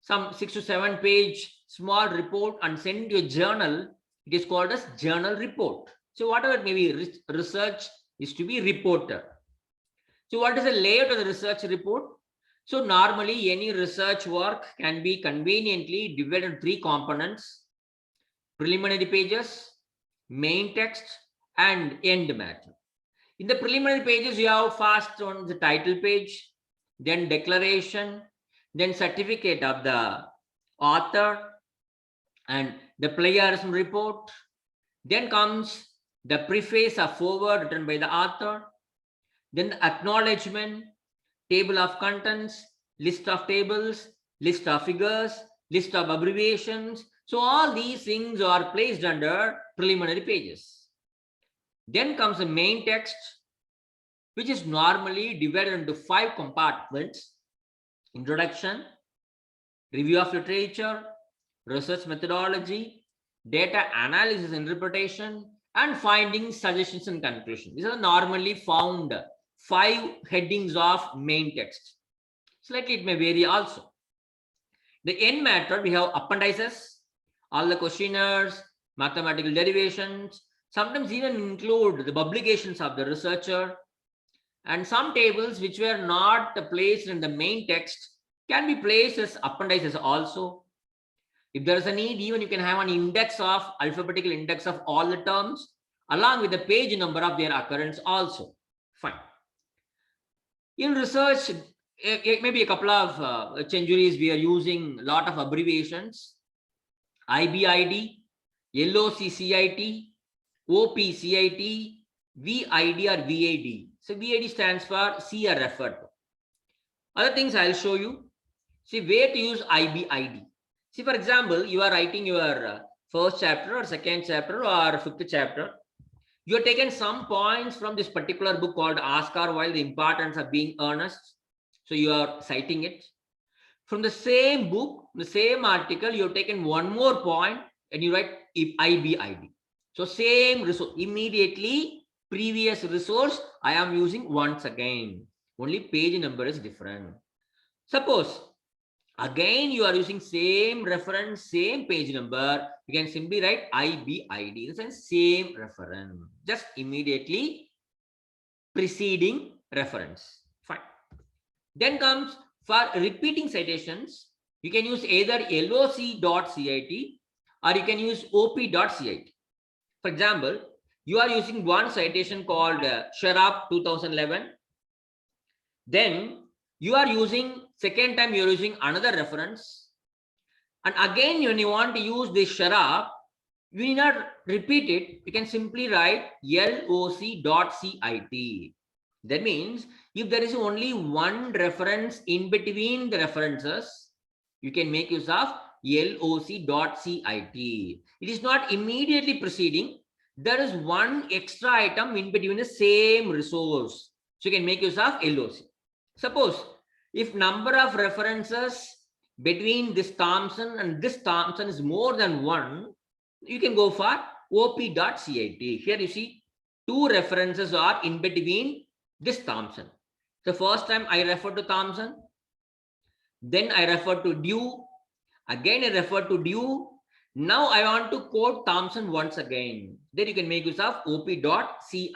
some 6 to 7 page small report and send to a journal, It is called as journal report. So whatever it may be, research is to be reported. So what is the layout of the research report? So normally any research work can be conveniently divided into three components: preliminary pages, main text, and end matter. In the preliminary pages, you have first on the title page, then declaration, then certificate of the author and the plagiarism report. Then comes the preface or foreword written by the author, then acknowledgement, table of contents, list of tables, list of figures, list of abbreviations. So all these things are placed under preliminary pages. Then comes the main text, which is normally divided into 5 compartments: introduction, review of literature, research methodology, data analysis and interpretation, and findings, suggestions, and conclusion. These are normally found 5 headings of main text. Slightly it may vary also. The end matter, we have appendices, all the questionnaires, mathematical derivations, sometimes even include the publications of the researcher, and some tables which were not placed in the main text can be placed as appendices also. If there is a need, even you can have an index of alphabetical index of all the terms along with the page number of their occurrence also. Fine. In research, maybe a couple of centuries, we are using a lot of abbreviations: IBID, LOCCIT, OPCIT, VID or VAD. So VAD stands for see or refer to. Other things I'll show you. See where to use IBID. See, for example, you are writing your first chapter or second chapter or fifth chapter. You have taken some points from this particular book called Oscar Wilde, The Importance of Being Earnest. So you are citing it. From the same book, the same article, you have taken one more point and you write IBID. So same resource, immediately previous resource I am using once again. Only page number is different. Suppose again you are using same reference, same page number, you can simply write IBID, in the sense same reference, just immediately preceding reference. Fine. Then comes for repeating citations, you can use either loc.cit or you can use op.cit. For example, you are using one citation called Sharap 2011. Then you are using, second time you are using another reference. And again, when you want to use this Sharap, you need not repeat it. You can simply write loc.cit. That means if there is only one reference in between the references, you can make use of loc.cit. It is not immediately preceding. There is one extra item in between the same resource. So you can make use of LOC. Suppose if number of references between this Thompson and this Thompson is more than 1, you can go for op.cit. Here you see 2 references are in between this Thompson. The first time I refer to Thompson, then I refer to Dew, again I refer to Dew. Now I want to quote Thompson once again. Then you can make use of op.cit.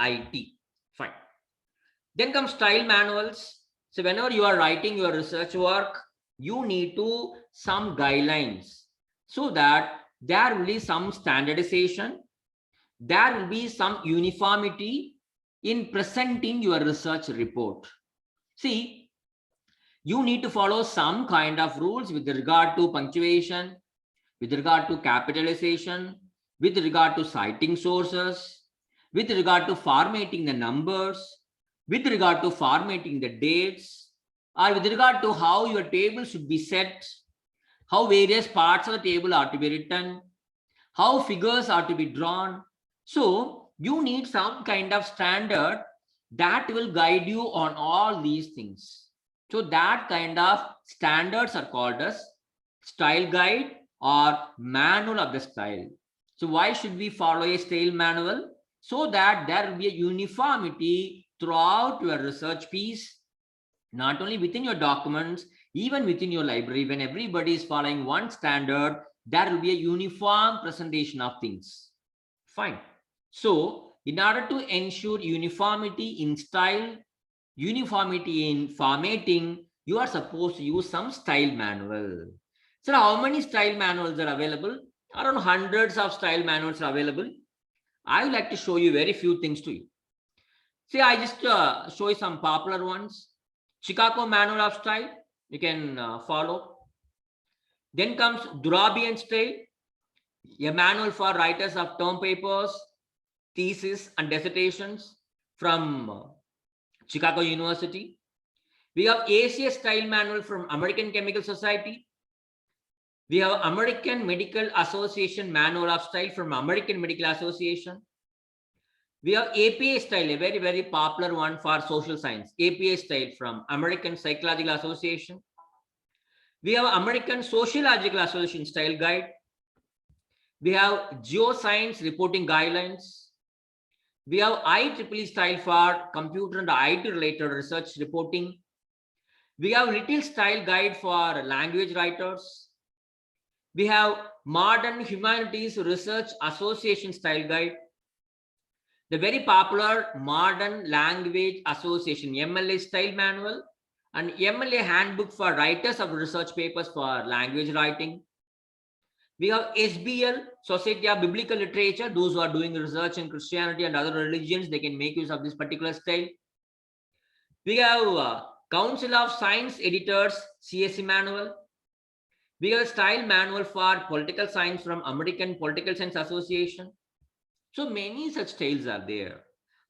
Fine. Then comes style manuals. So whenever you are writing your research work, you need to some guidelines so that there will be some standardization, there will be some uniformity in presenting your research report. See, you need to follow some kind of rules with regard to punctuation, with regard to capitalization, with regard to citing sources, with regard to formatting the numbers, with regard to formatting the dates, or with regard to how your table should be set, how various parts of the table are to be written, how figures are to be drawn. So you need some kind of standard that will guide you on all these things. So that kind of standards are called as style guide or manual of the style. So why should we follow a style manual? So that there will be a uniformity throughout your research piece, not only within your documents, even within your library. When everybody is following one standard, there will be a uniform presentation of things. Fine. So in order to ensure uniformity in style, uniformity in formatting, you are supposed to use some style manual. So how many style manuals are available? Around hundreds of style manuals are available. I would like to show you very few things to you. See, I just show you some popular ones. Chicago Manual of Style, you can follow. Then comes Durabian Style, a manual for writers of term papers, thesis and dissertations from Chicago University. We have ACS Style Manual from American Chemical Society. We have American Medical Association Manual of Style from American Medical Association. We have APA Style, a very, very popular one for social science. APA Style from American Psychological Association. We have American Sociological Association Style Guide. We have Geoscience Reporting Guidelines. We have IEEE Style for computer and IT related research reporting. We have Little Style Guide for language writers. We have Modern Humanities Research Association Style Guide. The very popular Modern Language Association MLA Style Manual and MLA Handbook for writers of research papers for language writing. We have SBL, Society of Biblical Literature. Those who are doing research in Christianity and other religions, they can make use of this particular style. We have Council of Science Editors, CSE Manual. We have Style Manual for Political Science from American Political Science Association. So many such styles are there.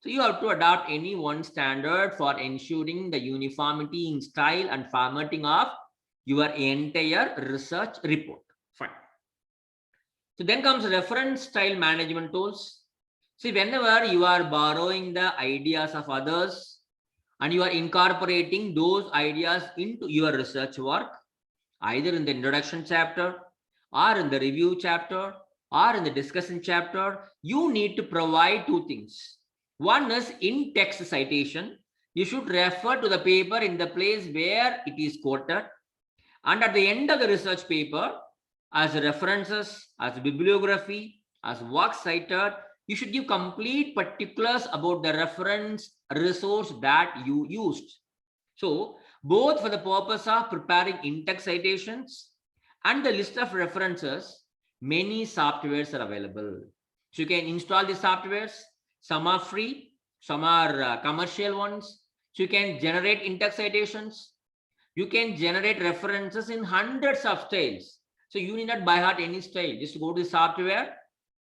So you have to adopt any one standard for ensuring the uniformity in style and formatting of your entire research report. Fine. So then comes reference style management tools. See, whenever you are borrowing the ideas of others and you are incorporating those ideas into your research work, either in the introduction chapter or in the review chapter or in the discussion chapter, you need to provide two things. One is in-text citation. You should refer to the paper in the place where it is quoted. And at the end of the research paper, as references, as bibliography, as work cited, you should give complete particulars about the reference resource that you used. So, both for the purpose of preparing in-text citations and the list of references, many softwares are available. So, you can install the softwares. Some are free, some are commercial ones. So, you can generate in-text citations. You can generate references in hundreds of styles. So you need not by heart any style. Just go to the software.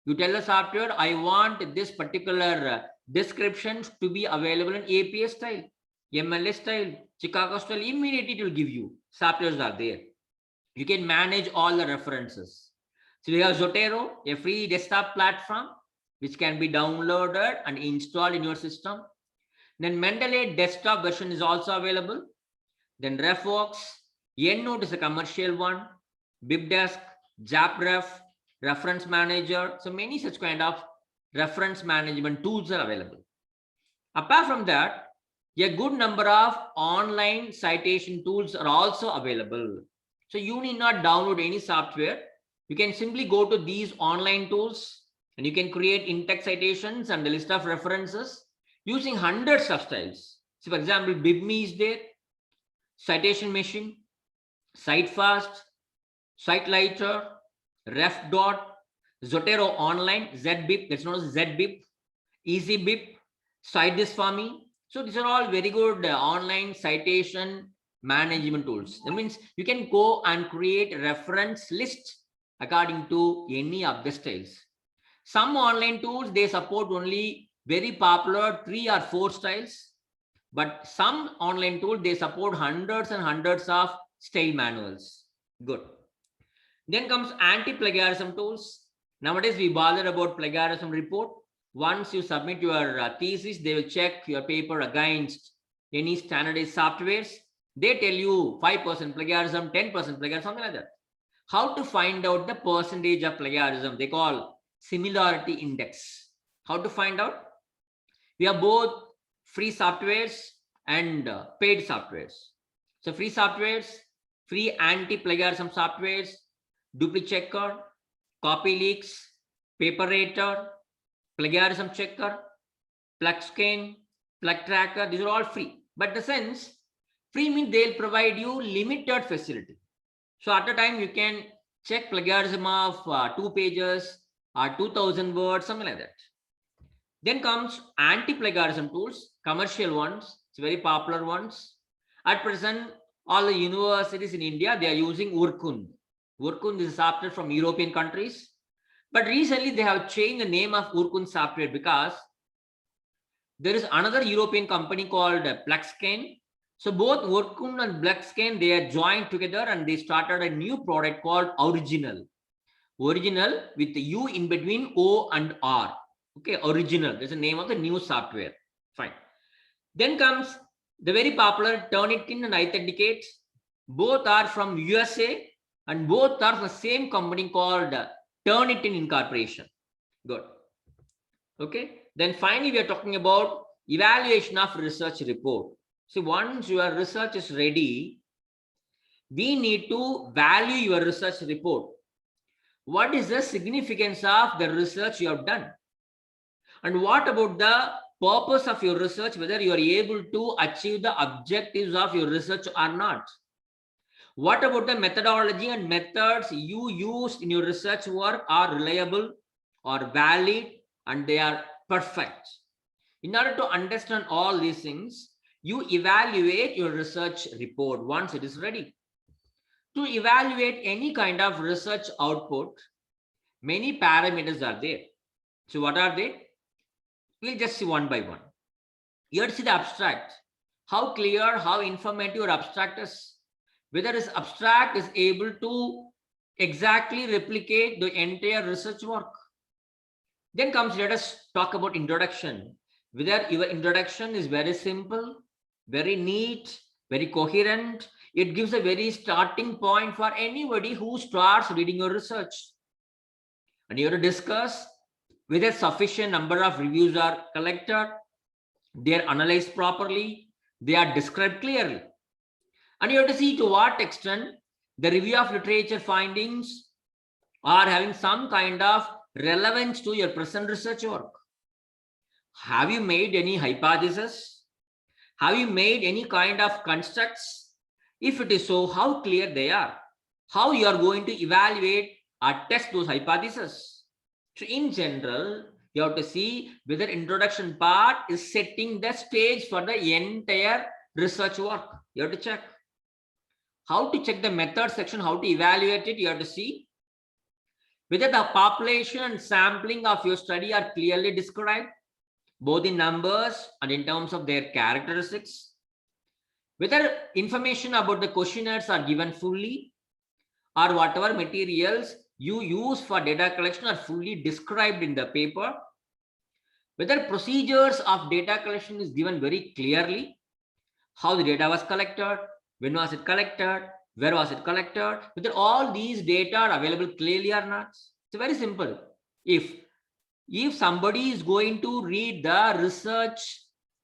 You tell the software, I want this particular description to be available in APA style, MLA style, Chicago style. Immediately it will give you. Softwares are there. You can manage all the references. So we have Zotero, a free desktop platform which can be downloaded and installed in your system. Then Mendeley desktop version is also available. Then RefWorks, EndNote is a commercial one. BibDesk, JAPREF, Reference Manager. So many such kind of reference management tools are available. Apart from that, a good number of online citation tools are also available. So you need not download any software. You can simply go to these online tools and you can create in-text citations and the list of references using hundreds of styles. So for example, BibMe is there, Citation Machine, CiteFast, SiteLighter, RefDot, Zotero Online, ZBib, that's known as ZBib, EasyBib, Cite This For Me. So these are all very good online citation management tools. That means you can go and create reference lists according to any of the styles. Some online tools, they support only very popular 3 or 4 styles, but some online tools, they support hundreds and hundreds of style manuals. Good. Then comes anti-plagiarism tools. Nowadays, we bother about plagiarism report. Once you submit your thesis, they will check your paper against any standardized softwares. They tell you 5% plagiarism, 10% plagiarism, something like that. How to find out the percentage of plagiarism? They call similarity index. How to find out? We have both free softwares and paid softwares. So free softwares, free anti-plagiarism softwares, DupliChecker, CopyLeaks, PaperRater, plagiarism checker, plug scan, plug tracker, these are all free. But the sense, free means they'll provide you limited facility. So at a time you can check plagiarism of 2 pages or 2000 words, something like that. Then comes anti-plagiarism tools, commercial ones, it's very popular ones. At present, all the universities in India, they are using Urkund. Urkund is a software from European countries. But recently they have changed the name of Urkund software because there is another European company called Plugscan. So both Urkund and Plugscan, they are joined together and they started a new product called Original. Original with the U in between O and R. Okay, Original. That's the name of the new software. Fine. Then comes the very popular Turnitin and iThenticate. Both are from USA and both are from the same company called Turnitin Incorporation. Good. Okay. Then finally, we are talking about evaluation of research report. So once your research is ready, we need to value your research report. What is the significance of the research you have done? And what about the purpose of your research, whether you are able to achieve the objectives of your research or not? What about the methodology and methods you used in your research work are reliable or valid and they are perfect? In order to understand all these things, you evaluate your research report once it is ready. To evaluate any kind of research output, many parameters are there. So what are they? We'll just see one by one. Here to see the abstract. How clear, how informative your abstract is. Whether this abstract is able to exactly replicate the entire research work. Then comes, let us talk about introduction. Whether your introduction is very simple, very neat, very coherent. It gives a very starting point for anybody who starts reading your research. And you have to discuss whether sufficient number of reviews are collected, they are analyzed properly, they are described clearly. And you have to see to what extent the review of literature findings are having some kind of relevance to your present research work. Have you made any hypothesis? Have you made any kind of constructs? If it is so, how clear they are? How you are going to evaluate or test those hypotheses? So in general, you have to see whether introduction part is setting the stage for the entire research work. You have to check. How to check the method section, how to evaluate it, you have to see whether the population and sampling of your study are clearly described, both in numbers and in terms of their characteristics. Whether information about the questionnaires are given fully, or whatever materials you use for data collection are fully described in the paper. Whether procedures of data collection is given very clearly, how the data was collected, when was it collected, where was it collected, whether all these data are available clearly or not. It's very simple. If somebody is going to read the research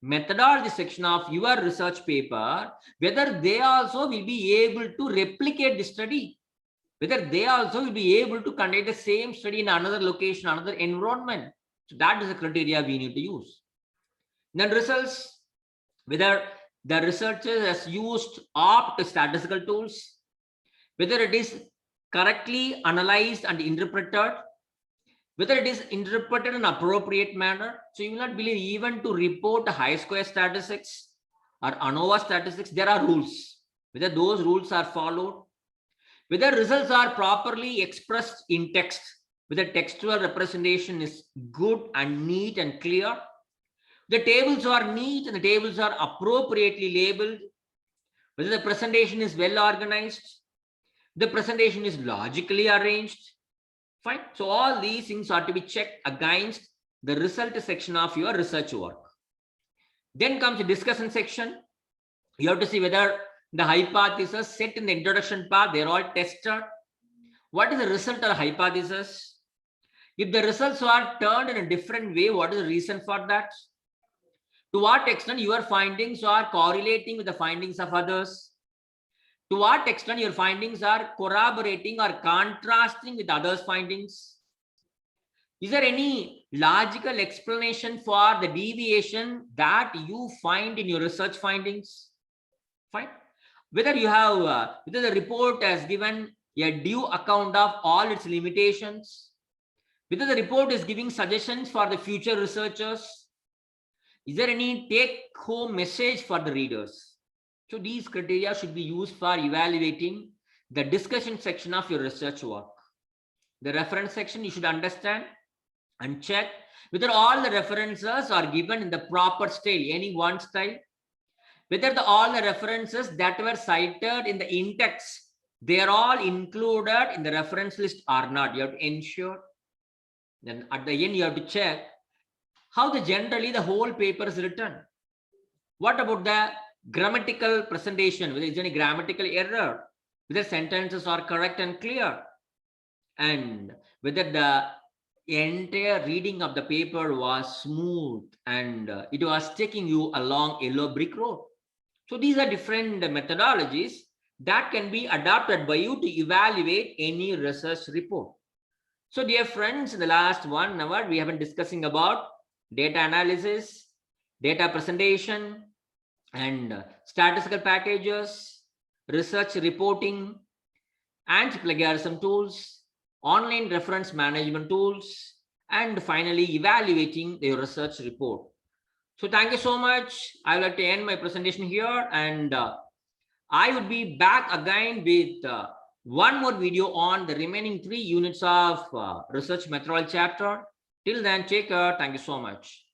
methodology section of your research paper, whether they also will be able to replicate the study, whether they also will be able to conduct the same study in another location, another environment. So that is the criteria we need to use. Then results, whether the researcher has used opt statistical tools, whether it is correctly analyzed and interpreted, whether it is interpreted in an appropriate manner. So you will not believe, even to report high-square statistics or ANOVA statistics, there are rules. Whether those rules are followed, whether results are properly expressed in text, whether textual representation is good and neat and clear, the tables are neat and the tables are appropriately labeled, whether the presentation is well organized, the presentation is logically arranged. Fine. So all these things are to be checked against the result section of your research work. Then comes the discussion section. You have to see whether the hypothesis set in the introduction part, they're all tested. What is the result or hypothesis? If the results are turned in a different way, what is the reason for that? To what extent your findings are correlating with the findings of others? To what extent your findings are corroborating or contrasting with others' findings? Is there any logical explanation for the deviation that you find in your research findings? Fine. Whether you have, whether the report has given a due account of all its limitations, whether the report is giving suggestions for the future researchers, is there any take-home message for the readers? So these criteria should be used for evaluating the discussion section of your research work. The reference section you should understand and check whether all the references are given in the proper style, any one style, whether all the references that were cited in the in-text, they are all included in the reference list or not. You have to ensure. Then at the end, you have to check how generally the whole paper is written. What about the grammatical presentation? Whether there's any grammatical error, whether sentences are correct and clear, and whether the entire reading of the paper was smooth and it was taking you along yellow brick road. So these are different methodologies that can be adopted by you to evaluate any research report. So dear friends, in the last 1 hour, we have been discussing about data analysis, data presentation, and statistical packages, research reporting, anti-plagiarism tools, online reference management tools, and finally evaluating the research report. So thank you so much. I would like to end my presentation here, and I would be back again with one more video on the remaining 3 units of research methodology chapter. Till then, take care. Thank you so much.